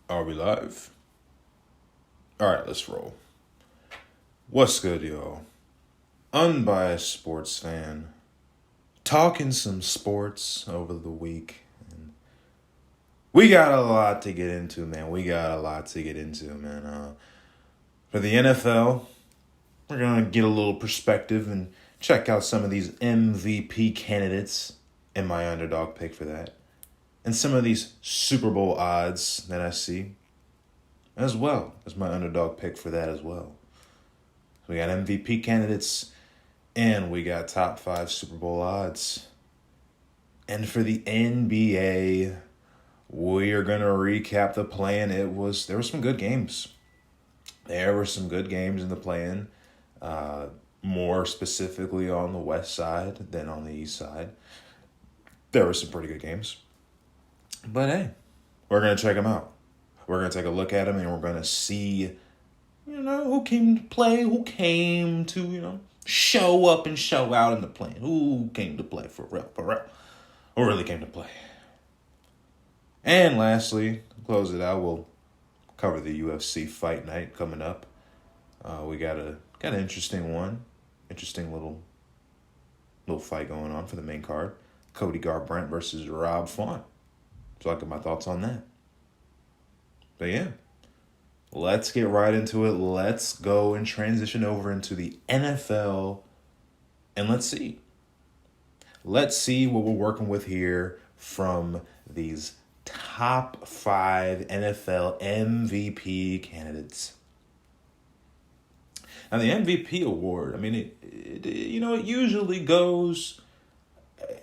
Are we live? All right, let's roll. What's good, y'all? Unbiased sports fan. Talking some sports over the week. And we got a lot to get into, man. For the NFL, we're going to get a little perspective and check out some of these MVP candidates and my underdog pick for that. And some of these Super Bowl odds that I see, as well as my underdog pick for that as well. We got MVP candidates, and we got top 5 Super Bowl odds. And for the NBA, we are going to recap the play-in. There were some good games. There were some good games in the play-in, more specifically on the west side than on the east side. There were some pretty good games. But hey, we're going to check them out. We're going to take a look at them, and we're going to see, who came to play, who came to, show up and show out in the play. Who came to play for real. Who really came to play. And lastly, to close it out, we'll cover the UFC Fight Night coming up. We got an interesting one. Interesting little fight going on for the main card. Cody Garbrandt versus Rob Font. So I'll get my thoughts on that. But yeah, let's get right into it. Let's go and transition over into the NFL. And let's see. Let's see what we're working with here from these top 5 NFL MVP candidates. Now, the MVP award, it usually goes,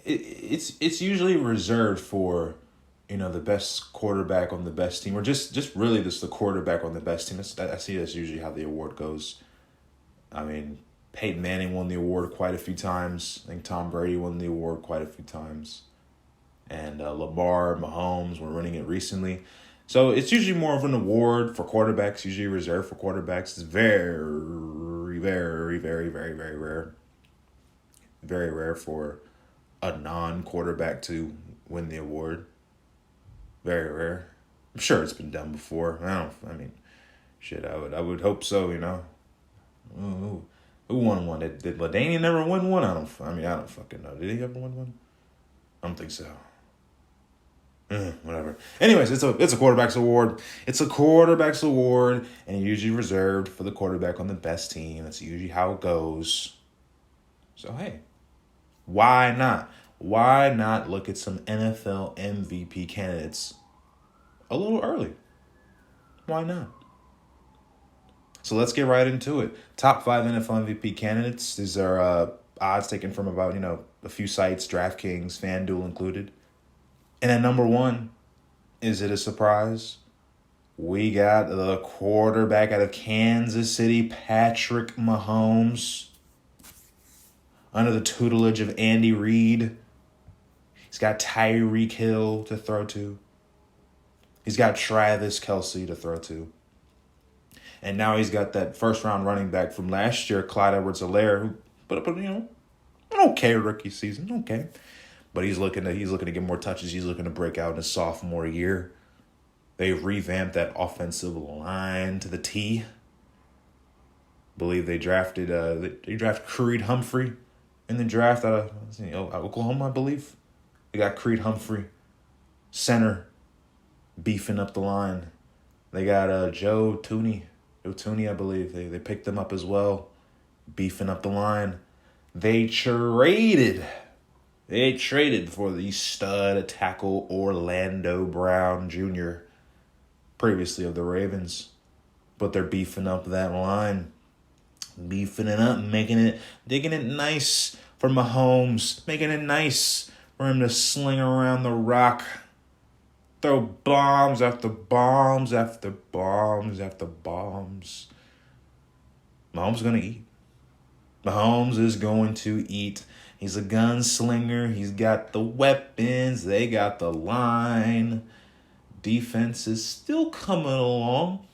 it's usually reserved for, the best quarterback on the best team, or just really just the quarterback on the best team. I see that's usually how the award goes. Peyton Manning won the award quite a few times. I think Tom Brady won the award quite a few times. And Lamar, Mahomes were winning it recently. So it's usually more of an award for quarterbacks, usually reserved for quarterbacks. It's very, very, very, very, very rare. Very rare for a non-quarterback to win the award. Very rare. I'm sure it's been done before. I would hope so, Who won one? Did LaDainian never win one? I don't fucking know. Did he ever win one? I don't think so. Whatever. Anyways, it's a quarterback's award. It's a quarterback's award, and usually reserved for the quarterback on the best team. That's usually how it goes. So hey, why not? Why not look at some NFL MVP candidates a little early? Why not? So let's get right into it. Top 5 NFL MVP candidates. These are odds taken from about, a few sites, DraftKings, FanDuel included. And at number 1, is it a surprise? We got the quarterback out of Kansas City, Patrick Mahomes. Under the tutelage of Andy Reid. He's got Tyreek Hill to throw to. He's got Travis Kelce to throw to. And now he's got that first-round running back from last year, Clyde Edwards-Helaire, who put up an okay rookie season, okay. But he's looking to get more touches. He's looking to break out in his sophomore year. They've revamped that offensive line to the T. Believe they drafted Creed Humphrey in the draft out of Oklahoma, I believe. They got Creed Humphrey, center, beefing up the line. They got Joe Tooney, I believe. They picked them up as well, beefing up the line. They traded for the stud tackle Orlando Brown Jr., previously of the Ravens. But they're beefing up that line. Beefing it up, digging it nice for Mahomes, making it nice for him to sling around the rock. Throw bombs after bombs after bombs after bombs. Mahomes is going to eat. Mahomes is going to eat. He's a gunslinger. He's got the weapons. They got the line. Defense is still coming along.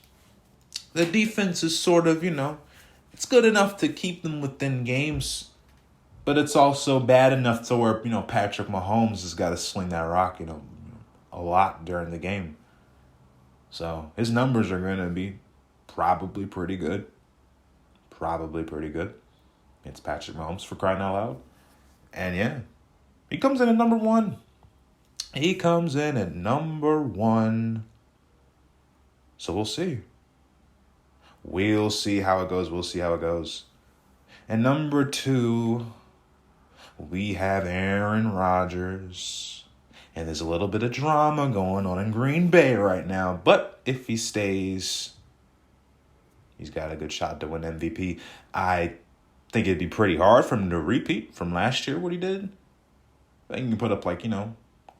The defense is sort of, it's good enough to keep them within games. But it's also bad enough to where, Patrick Mahomes has got to sling that rock, a lot during the game. So his numbers are going to be probably pretty good. Probably pretty good. It's Patrick Mahomes, for crying out loud. And yeah, he comes in at number 1. He comes in at number 1. So we'll see. We'll see how it goes. We'll see how it goes. And number 2, we have Aaron Rodgers. And there's a little bit of drama going on in Green Bay right now. But if he stays, he's got a good shot to win MVP. I think it'd be pretty hard for him to repeat from last year what he did. I think he can put up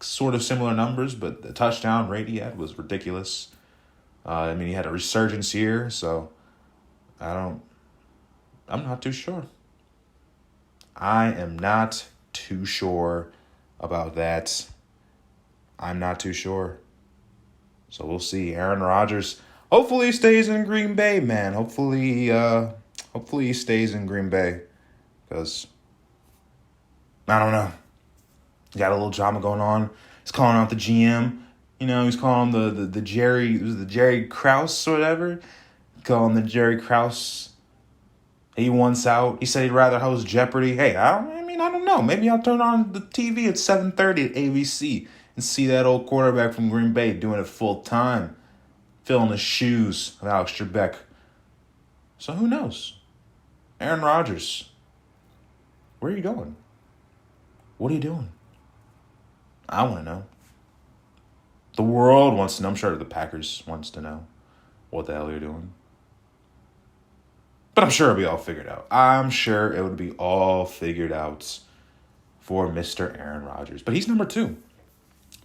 sort of similar numbers, but the touchdown rate he had was ridiculous. He had a resurgence here, so I'm not too sure. I am not too sure about that. I'm not too sure. So we'll see. Aaron Rodgers, hopefully he stays in Green Bay, man. Hopefully he stays in Green Bay. Because, I don't know. Got a little drama going on. He's calling out the GM. He's calling the Jerry Krause or whatever. Calling the Jerry Krause. He wants out. He said he'd rather host Jeopardy. Hey, I don't know. Maybe I'll turn on the TV at 7:30 at ABC and see that old quarterback from Green Bay doing it full time, filling the shoes of Alex Trebek. So who knows? Aaron Rodgers, where are you going? What are you doing? I want to know. The world wants to know. I'm sure the Packers wants to know what the hell you're doing. But I'm sure it'll be all figured out. I'm sure it would be all figured out for Mr. Aaron Rodgers. But he's number 2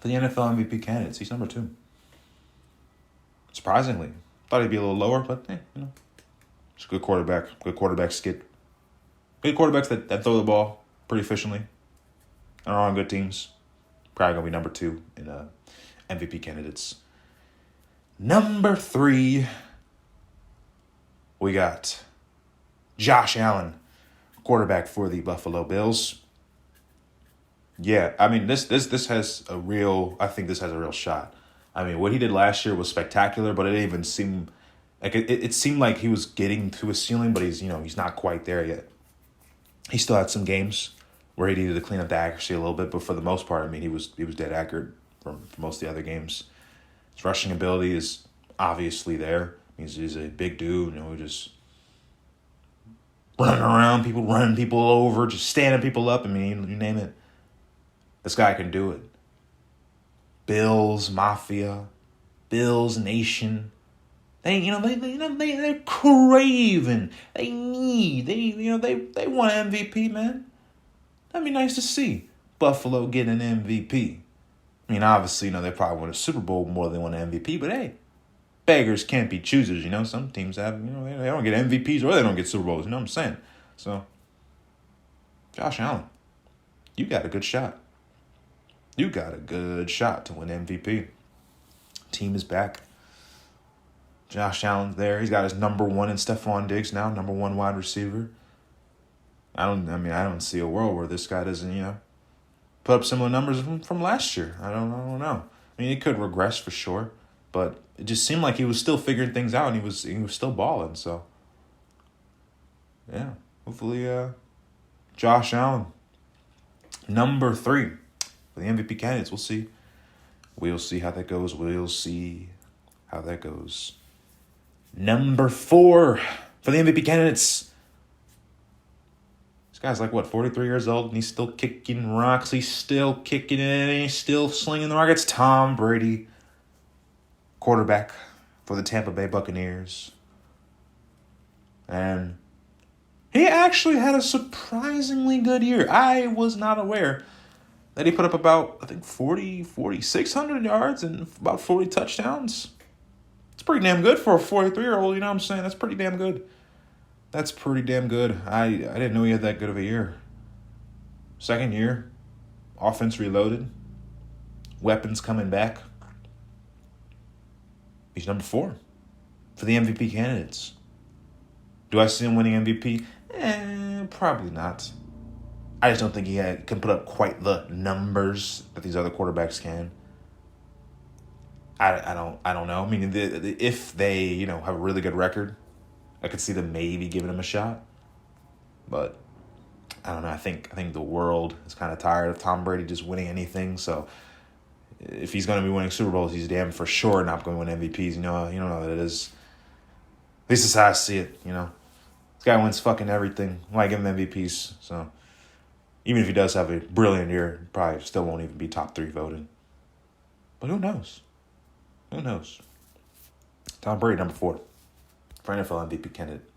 for the NFL MVP candidates. He's number 2. Surprisingly. Thought he'd be a little lower, but it's a good quarterback. Good quarterback skid. Good quarterbacks that throw the ball pretty efficiently and are on good teams. Probably going to be number 2 in MVP candidates. Number 3, we got Josh Allen, quarterback for the Buffalo Bills. Yeah, this has a real shot. What he did last year was spectacular, but it didn't even seem like it seemed like he was getting to his ceiling, but he's not quite there yet. He still had some games where he needed to clean up the accuracy a little bit, but for the most part, he was dead accurate for most of the other games. His rushing ability is obviously there. He's a big dude, just running around, running people over, just standing people up. You name it. This guy can do it. Bills Mafia, Bills Nation. They're craving. They want an MVP, man. That'd be nice to see Buffalo get an MVP. Obviously, they probably win a Super Bowl more than they want an MVP, but hey, beggars can't be choosers, Some teams have, they don't get MVPs or they don't get Super Bowls, you know what I'm saying? So, Josh Allen, you got a good shot. You got a good shot to win MVP. Team is back. Josh Allen's there. He's got his number 1 in Stephon Diggs now, number 1 wide receiver. I don't see a world where this guy doesn't, put up similar numbers from last year. I don't know. He could regress for sure, but it just seemed like he was still figuring things out and he was still balling. So, yeah, hopefully, Josh Allen, number 3 for the MVP candidates. We'll see. We'll see how that goes. Number 4 for the MVP candidates. This guy's 43 years old, and he's still kicking rocks. He's still kicking it, and he's still slinging the rock. It's Tom Brady, quarterback for the Tampa Bay Buccaneers. And he actually had a surprisingly good year. I was not aware that he put up about, 4,600 yards and about 40 touchdowns. It's pretty damn good for a 43-year-old, you know what I'm saying? That's pretty damn good. That's pretty damn good. I didn't know he had that good of a year. Second year, offense reloaded, weapons coming back. He's number 4 for the MVP candidates. Do I see him winning MVP? Probably not. I just don't think he can put up quite the numbers that these other quarterbacks can. I don't know. I mean, if they, you know, have a really good record, I could see them maybe giving him a shot. But I don't know. I think the world is kind of tired of Tom Brady just winning anything. So if he's going to be winning Super Bowls, he's damn for sure not going to win MVPs. You know that it is. At least that's how I see it. You know, this guy wins fucking everything. Why give him MVPs? So even if he does have a brilliant year, probably still won't even be top 3 voted. But who knows? Who knows? Tom Brady, number 4, for NFL MVP candidate.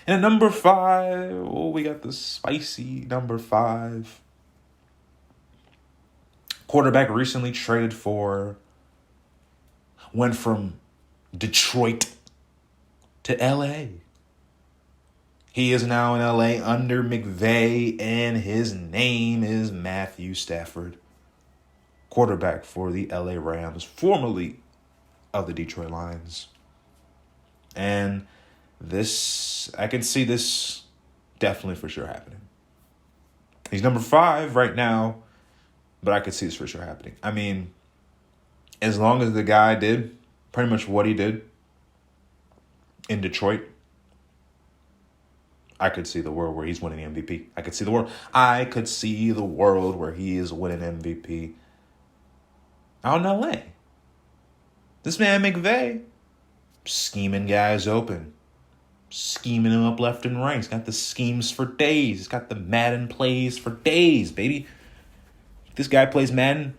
And at number 5, we got the spicy number 5. Quarterback recently traded for, went from Detroit to LA. He is now in LA under McVay, and his name is Matthew Stafford. Quarterback for the LA Rams, formerly of the Detroit Lions. And I can see this definitely for sure happening. He's number 5 right now, but I could see this for sure happening. I mean, as long as the guy did pretty much what he did in Detroit, I could see the world where he's winning the MVP. I could see the world where he is winning MVP out in LA. This man McVay, scheming guys open. Scheming them up left and right. He's got the schemes for days. He's got the Madden plays for days, baby. This guy plays Madden.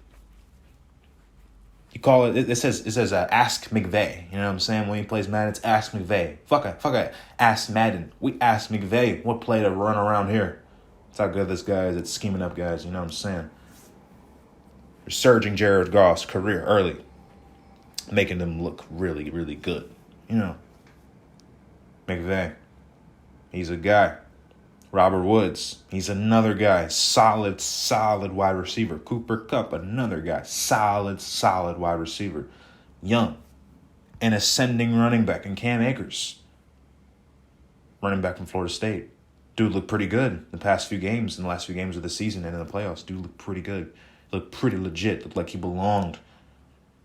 You call it, it says Ask McVay. You know what I'm saying? When he plays Madden, it's Ask McVay. Fuck it. Ask Madden. We ask McVay what play to run around here. That's how good this guy is at scheming up guys. You know what I'm saying? Resurging Jared Goff's career early. Making them look really, really good. You know. McVay. He's a guy. Robert Woods. He's another guy. Solid wide receiver. Cooper Kupp, another guy. Solid wide receiver. Young. An ascending running back in Cam Akers. Running back from Florida State. Dude looked pretty good the last few games of the season and in the playoffs. Dude looked pretty good. Looked pretty legit. Looked like he belonged.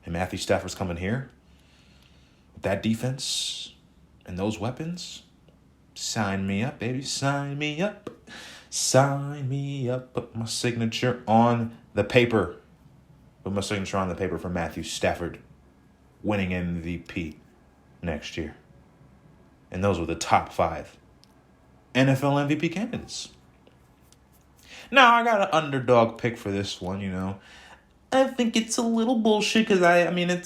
And Matthew Stafford's coming here. With that defense and those weapons. Sign me up, baby. Sign me up. Sign me up. Put my signature on the paper. Put my signature on the paper for Matthew Stafford winning MVP next year. And those were the top 5 NFL MVP candidates. Now, I got an underdog pick for this one, you know. I think it's a little bullshit because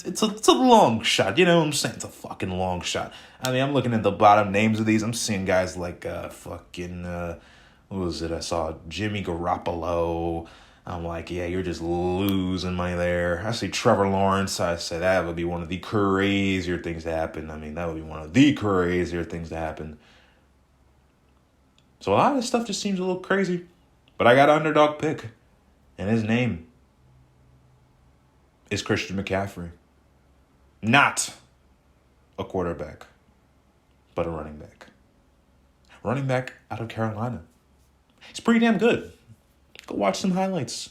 it's a long shot. You know what I'm saying? It's a fucking long shot. I mean, I'm looking at the bottom names of these. I'm seeing guys like what was it? I saw Jimmy Garoppolo. I'm like, yeah, you're just losing money there. I see Trevor Lawrence. I say that would be one of the crazier things to happen. I mean, that would be one of the crazier things to happen. So a lot of this stuff just seems a little crazy. But I got an underdog pick. And his name is Christian McCaffrey. Not a quarterback, but a running back. Running back out of Carolina. He's pretty damn good. Go watch some highlights.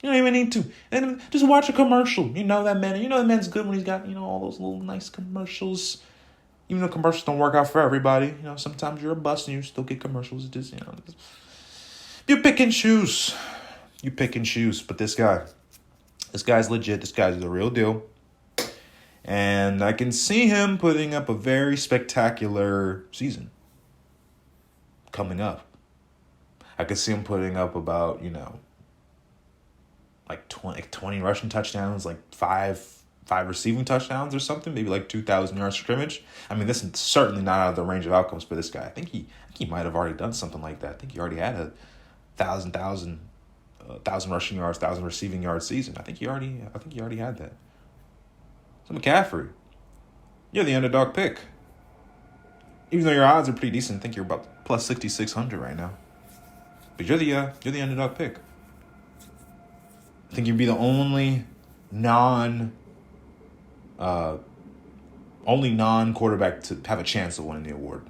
You don't even need to. And just watch a commercial. You know that man's good when he's got, all those little nice commercials. Even though commercials don't work out for everybody. Sometimes you're a bust and you still get commercials. It just, you pick and choose. But this guy's legit. This guy's the real deal. And I can see him putting up a very spectacular season coming up. I could see him putting up about, like 20 rushing touchdowns, like five receiving touchdowns or something, maybe like 2,000 yards scrimmage. I mean, this is certainly not out of the range of outcomes for this guy. I think he might have already done something like that. I think he already had a 1,000 rushing yards, 1,000 receiving yards season. I think he already had that. So McCaffrey, you're the underdog pick. Even though your odds are pretty decent, I think you're about plus 6,600 right now. But you're the underdog pick. I think you'd be the only non-quarterback to have a chance of winning the award.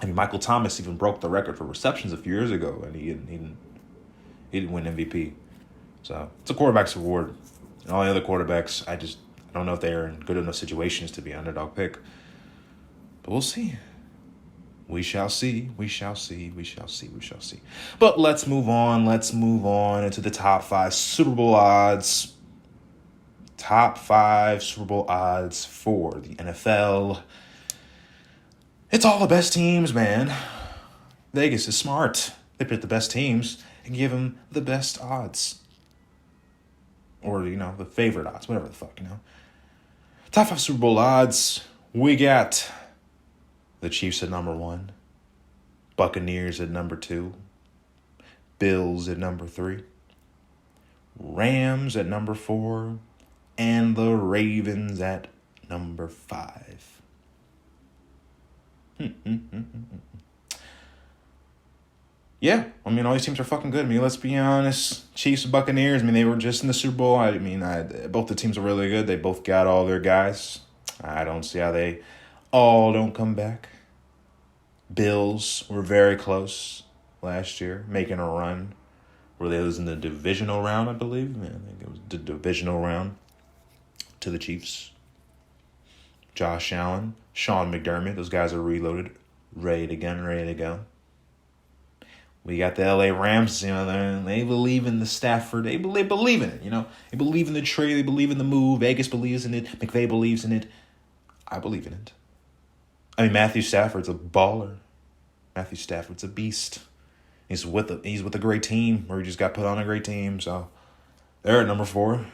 I mean, Michael Thomas even broke the record for receptions a few years ago, and he didn't win MVP. So it's a quarterback's award. And all the other quarterbacks, I don't know if they're in good enough situations to be an underdog pick. But we'll see. We shall see. We shall see. We shall see. We shall see. But let's move on. Let's move on into the top 5 Super Bowl odds. Top 5 Super Bowl odds for the NFL. It's all the best teams, man. Vegas is smart. They pick the best teams and give them the best odds. Or, the favorite odds. Whatever the fuck, Top 5 Super Bowl odds. We got the Chiefs at number 1. Buccaneers at number 2. Bills at number 3. Rams at number 4. And the Ravens at number 5. Yeah, all these teams are fucking good. Let's be honest. Chiefs and Buccaneers, they were just in the Super Bowl. Both the teams are really good. They both got all their guys. I don't see how they all don't come back. Bills were very close last year, making a run. Where they was in the divisional round, I believe. I think it was the divisional round to the Chiefs. Josh Allen, Sean McDermott, those guys are reloaded, ready to go. We got the LA Rams, they believe in the Stafford. They believe in it, They believe in the trade. They believe in the move. Vegas believes in it. McVay believes in it. I believe in it. Matthew Stafford's a baller. Matthew Stafford's a beast. He's with a great team, or he just got put on a great team. So they're at number 4.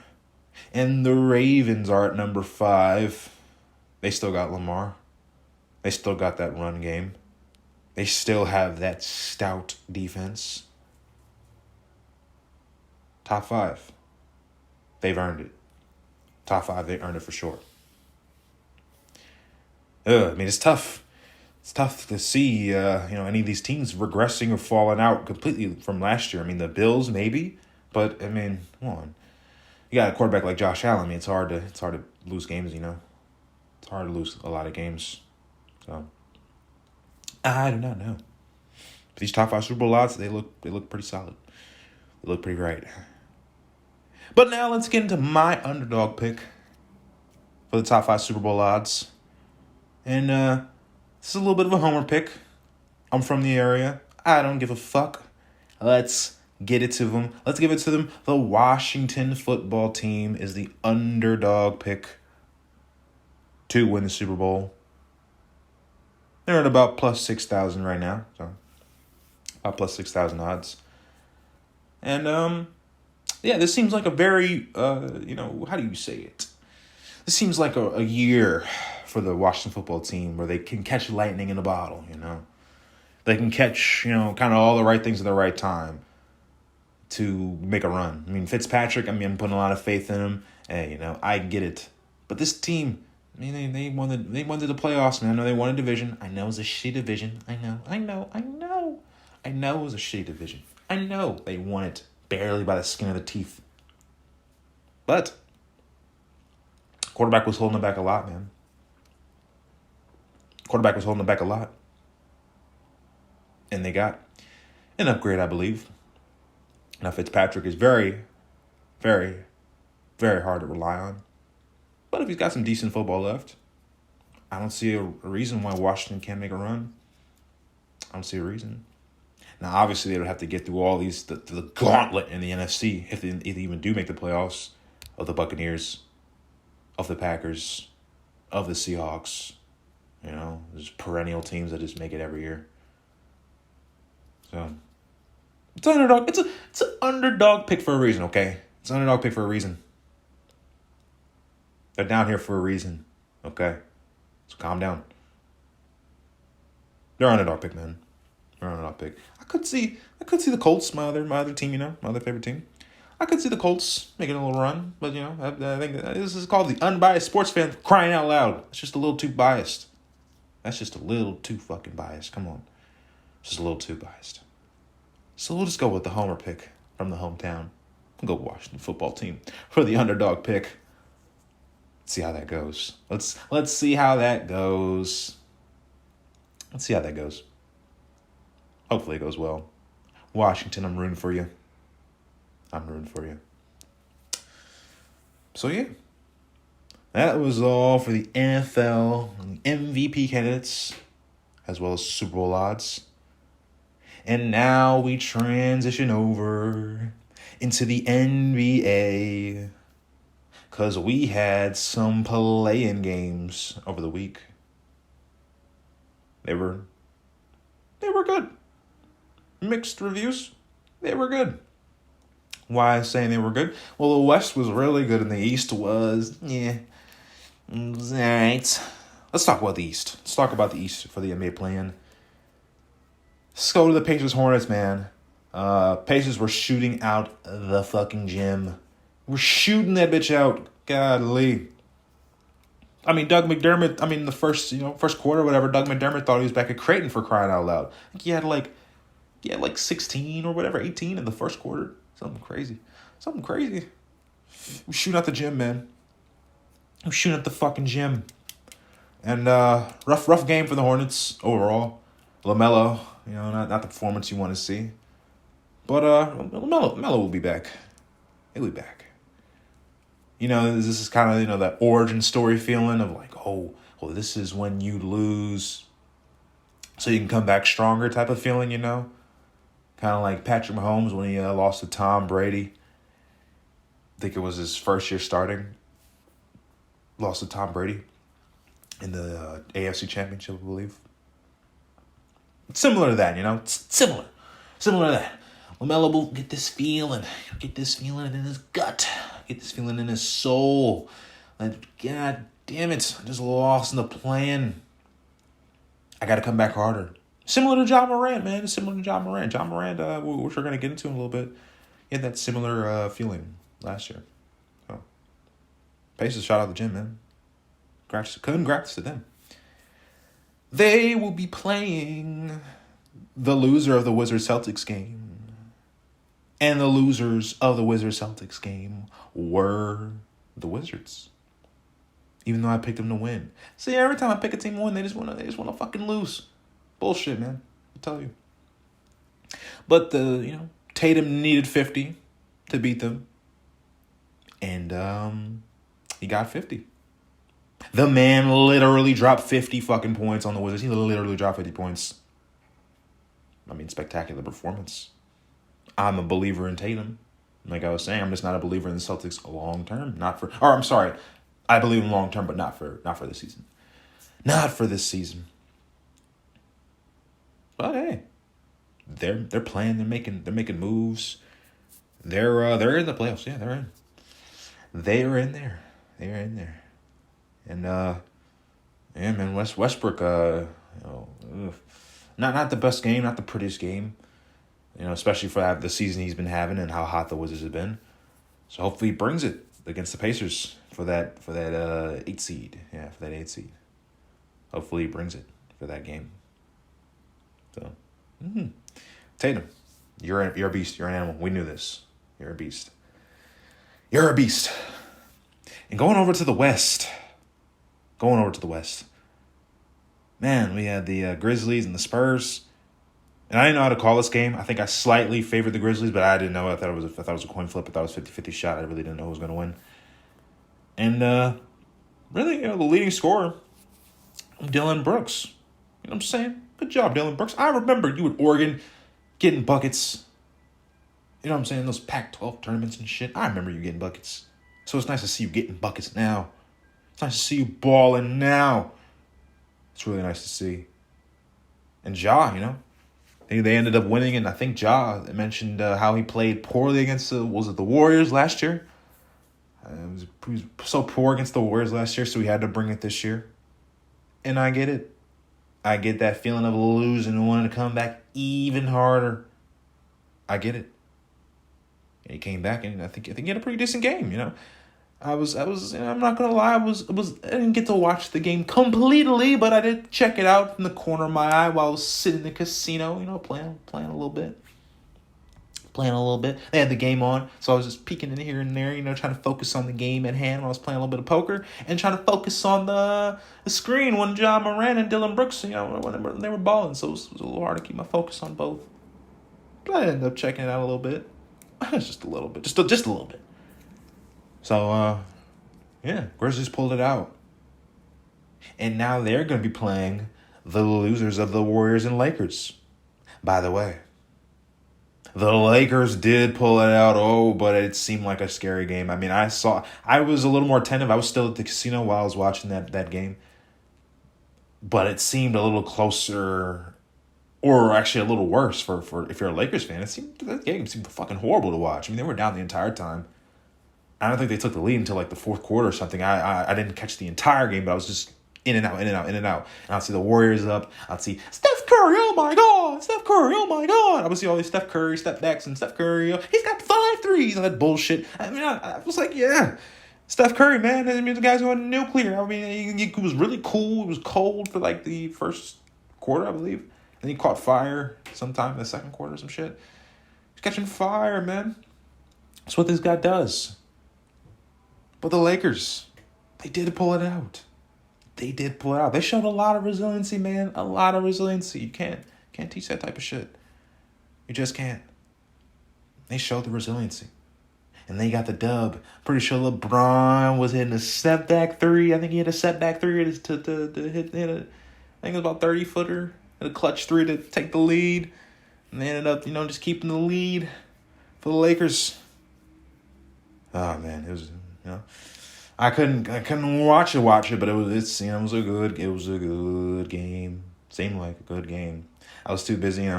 And the Ravens are at number 5. They still got Lamar. They still got that run game. They still have that stout defense. Top 5. They've earned it. Top 5, they earned it for sure. It's tough. It's tough to see, any of these teams regressing or falling out completely from last year. The Bills maybe, but come on. You got a quarterback like Josh Allen. It's hard to lose games. It's hard to lose a lot of games. So I do not know. But these top 5 Super Bowl odds, they look pretty solid. They look pretty right. But now let's get into my underdog pick for the top 5 Super Bowl odds. And this is a little bit of a homer pick. I'm from the area. I don't give a fuck. Let's get it to them. Let's give it to them. The Washington football team is the underdog pick to win the Super Bowl. They're at about plus 6,000 right now. So about plus 6,000 odds. And this seems like a very how do you say it? This seems like a year for the Washington football team where they can catch lightning in a bottle, They can catch, kind of all the right things at the right time to make a run. Fitzpatrick, I'm putting a lot of faith in him. Hey, I get it. But this team, they wanted the playoffs, man. I know they won a division. I know it was a shitty division. I know it was a shitty division. I know they won it barely by the skin of the teeth. But quarterback was holding them back a lot, man. Quarterback was holding them back a lot. And they got an upgrade, I believe. Now, Fitzpatrick is very, very, very hard to rely on. But if he's got some decent football left, I don't see a reason why Washington can't make a run. I don't see a reason. Now, obviously, they would have to get through all these, the gauntlet in the NFC, if they even do make the playoffs, of the Buccaneers, of the Packers, of the Seahawks. There's perennial teams that just make it every year. So it's an underdog. It's an underdog pick for a reason, okay? It's an underdog pick for a reason. They're down here for a reason, okay? So calm down. They're underdog pick, man. They're underdog pick. I could see the Colts, my other team, my other favorite team. I could see the Colts making a little run, but I think this is called the Unbiased Sports Fan crying out loud. It's just a little too biased. That's just a little too fucking biased. Come on. Just a little too biased. So we'll just go with the homer pick from the hometown. We'll go Washington football team for the underdog pick. Let's see how that goes. Let's see how that goes. Let's see how that goes. Hopefully it goes well. Washington, I'm rooting for you. So, yeah. That was all for the NFL MVP candidates, as well as Super Bowl odds. And now we transition over into the NBA, because we had some play-in games over the week. They were good. Mixed reviews. They were good. Why I'm saying they were good? Well, the West was really good and the East was, it was all right. Let's talk about the East. Let's talk about the East for the NBA play-in. Let's go to the Pacers Hornets, man. Pacers were shooting out the fucking gym. We're shooting that bitch out. Godly. I mean, Doug McDermott, the first quarter or whatever, Doug McDermott thought he was back at Creighton, for crying out loud. He had like 16 or whatever, 18 in the first quarter. Something crazy. We're shooting out the gym, man. We're shooting at the fucking gym. And rough game for the Hornets overall. LaMelo, not the performance you want to see. But LaMelo will be back. He'll be back. This is kind of, that origin story feeling of like, this is when you lose so you can come back stronger type of feeling, Kind of like Patrick Mahomes when he lost to Tom Brady. I think it was his first year starting. Lost to Tom Brady in the AFC Championship, I believe. It's similar to that, It's similar to that. LaMelo will get this feeling in his gut, get this feeling in his soul. Like, God damn it, I just lost in the plan. I got to come back harder. Similar to John Morant, man. John Morant, which we're going to get into in a little bit. He had that similar feeling last year. So, Pacers shot out the gym, man. Congrats to them. They will be playing the loser of the Wizards-Celtics game. And the losers of the Wizards-Celtics game were the Wizards. Even though I picked them to win. See, every time I pick a team to win, they just want to fucking lose. Bullshit, man. I'll tell you. But Tatum needed 50 to beat them. And he got 50. The man literally dropped 50 fucking points on the Wizards. He literally dropped 50 points. Spectacular performance. I'm a believer in Tatum. Like I was saying, I'm just not a believer in the Celtics long term. I believe in long term, but not for this season. Not for this season. But hey, they're playing. They're making moves. They're in the playoffs. Yeah, they're in. They are in there. And man, Westbrook. Not the best game, not the prettiest game. Especially for the season he's been having and how hot the Wizards have been. So hopefully he brings it against the Pacers for that 8 seed. Yeah, for that 8 seed. Hopefully he brings it for that game. So, Tatum, you're a beast. You're an animal. We knew this. You're a beast. And going over to the West. Man, we had the Grizzlies and the Spurs. And I didn't know how to call this game. I think I slightly favored the Grizzlies, but I didn't know. I thought it was a coin flip. I thought it was 50-50 shot. I really didn't know who was going to win. And really, the leading scorer, Dylan Brooks. You know what I'm saying? Good job, Dylan Brooks. I remember you at Oregon getting buckets. You know what I'm saying? Those Pac-12 tournaments and shit. I remember you getting buckets. So it's nice to see you getting buckets now. It's nice to see you balling now. It's really nice to see. And Ja, they ended up winning, and I think Ja mentioned how he played poorly against the Warriors last year. He was so poor against the Warriors last year, so he had to bring it this year. And I get it. I get that feeling of losing and wanting to come back even harder. I get it. And he came back, and I think he had a pretty decent game. I was. I'm not gonna lie. I didn't get to watch the game completely, but I did check it out from the corner of my eye while I was sitting in the casino. Playing a little bit. They had the game on, so I was just peeking in here and there. Trying to focus on the game at hand while I was playing a little bit of poker and trying to focus on the screen when John Moran and Dylan Brooks, when they were balling. So it was a little hard to keep my focus on both. But I ended up checking it out a little bit. Just a little bit. Just a little bit. So, Yeah, Grizzlies pulled it out. And now they're going to be playing the losers of the Warriors and Lakers. By the way, the Lakers did pull it out, but it seemed like a scary game. I mean, I was a little more attentive. I was still at the casino while I was watching that game. But it seemed a little closer, or actually a little worse for if you're a Lakers fan. That game seemed fucking horrible to watch. I mean, they were down the entire time. I don't think they took the lead until like the fourth quarter or something. I didn't catch the entire game, but I was just in and out. And I'd see the Warriors up. I'd see Steph Curry, oh my God. Steph Curry, oh my God. I would see all these Steph Curry, step backs, and Steph Curry. He's got 5 threes and that bullshit. I mean, I was like, yeah. Steph Curry, man. I mean, the guy's going nuclear. I mean, it was really cool. It was cold for like the first quarter, I believe. And he caught fire sometime in the second quarter or some shit. He's catching fire, man. That's what this guy does. But the Lakers, they did pull it out. They showed a lot of resiliency, man. A lot of resiliency. You can't teach that type of shit. You just can't. They showed the resiliency. And they got the dub. Pretty sure LeBron was hitting a step back 3. I think he hit a step back 3 to hit I think it was about 30-footer. A clutch 3 to take the lead. And they ended up, just keeping the lead for the Lakers. Oh man, it was I couldn't watch it, but it was a good game. Seemed like a good game. I was too busy,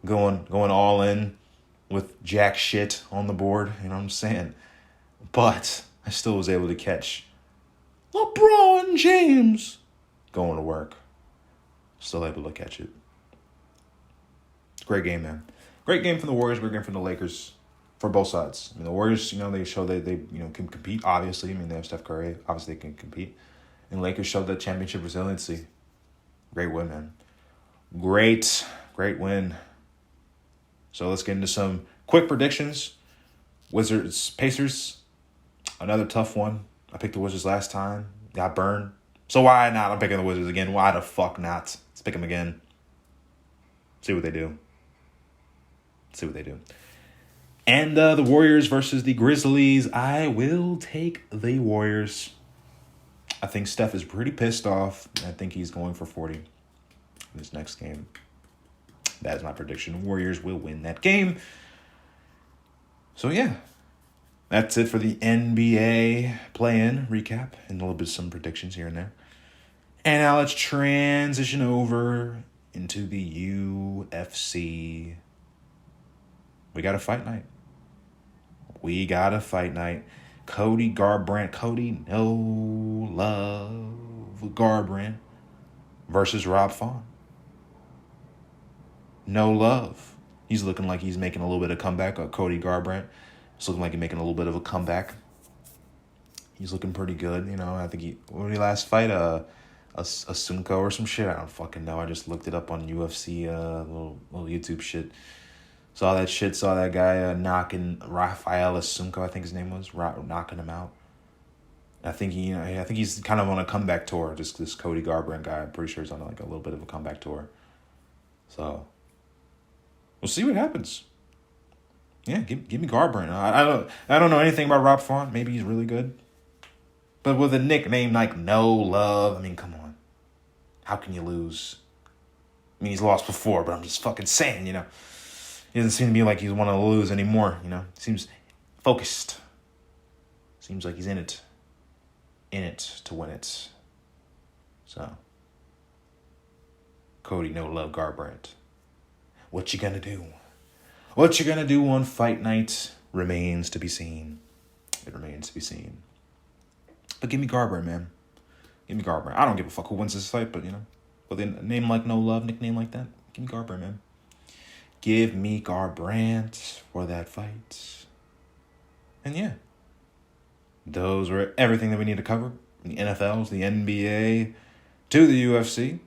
going all in with jack shit on the board, you know what I'm saying? But I still was able to catch LeBron James going to work. Still able to catch it. Great game, man. Great game from the Warriors, great game from the Lakers. For both sides. I mean, the Warriors, they show they can compete, obviously. I mean, they have Steph Curry. Obviously, they can compete. And Lakers showed that championship resiliency. Great win, man. Great win. So let's get into some quick predictions. Wizards, Pacers. Another tough one. I picked the Wizards last time. Got burned. So why not? I'm picking the Wizards again. Why the fuck not? Let's pick them again. See what they do. And the Warriors versus the Grizzlies. I will take the Warriors. I think Steph is pretty pissed off. I think he's going for 40 in this next game. That is my prediction. Warriors will win that game. So, yeah. That's it for the NBA play-in recap and a little bit of some predictions here and there. And now let's transition over into the UFC. We got a fight night. Cody Garbrandt. Cody No Love Garbrandt versus Rob Font. No love. He's looking like he's making a little bit of comeback. Cody Garbrandt. He's looking like he's making a little bit of a comeback. He's looking pretty good. I think when did he last fight? A Sunko or some shit? I don't fucking know. I just looked it up on UFC, little YouTube shit. Saw that shit. Saw that guy knocking Rafael Asunko, I think his name was, knocking him out. I think he's kind of on a comeback tour. Just this Cody Garbrandt guy. I'm pretty sure he's on like a little bit of a comeback tour. So we'll see what happens. Yeah, give me Garbrandt. I don't know anything about Rob Font. Maybe he's really good, but with a nickname like No Love, I mean, come on, how can you lose? I mean, he's lost before, but I'm just fucking saying, He doesn't seem to be like he's wanting to lose anymore, Seems focused. Seems like he's in it to win it. So, Cody No Love Garbrandt. What you gonna do? What you gonna do on fight night remains to be seen. It remains to be seen. But give me Garbrandt, man. Give me Garbrandt. I don't give a fuck who wins this fight, but, with a name like No Love, nickname like that, give me Garbrandt, man. Give me Garbrandt for that fight. And yeah, those were everything that we need to cover. The NFLs, the NBA, to the UFC.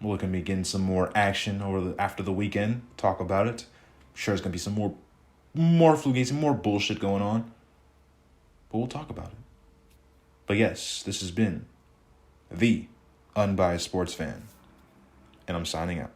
We're looking to be getting some more action after the weekend. Talk about it. I'm sure there's going to be some more flugates, some more bullshit going on. But we'll talk about it. But yes, this has been the Unbiased Sports Fan. And I'm signing out.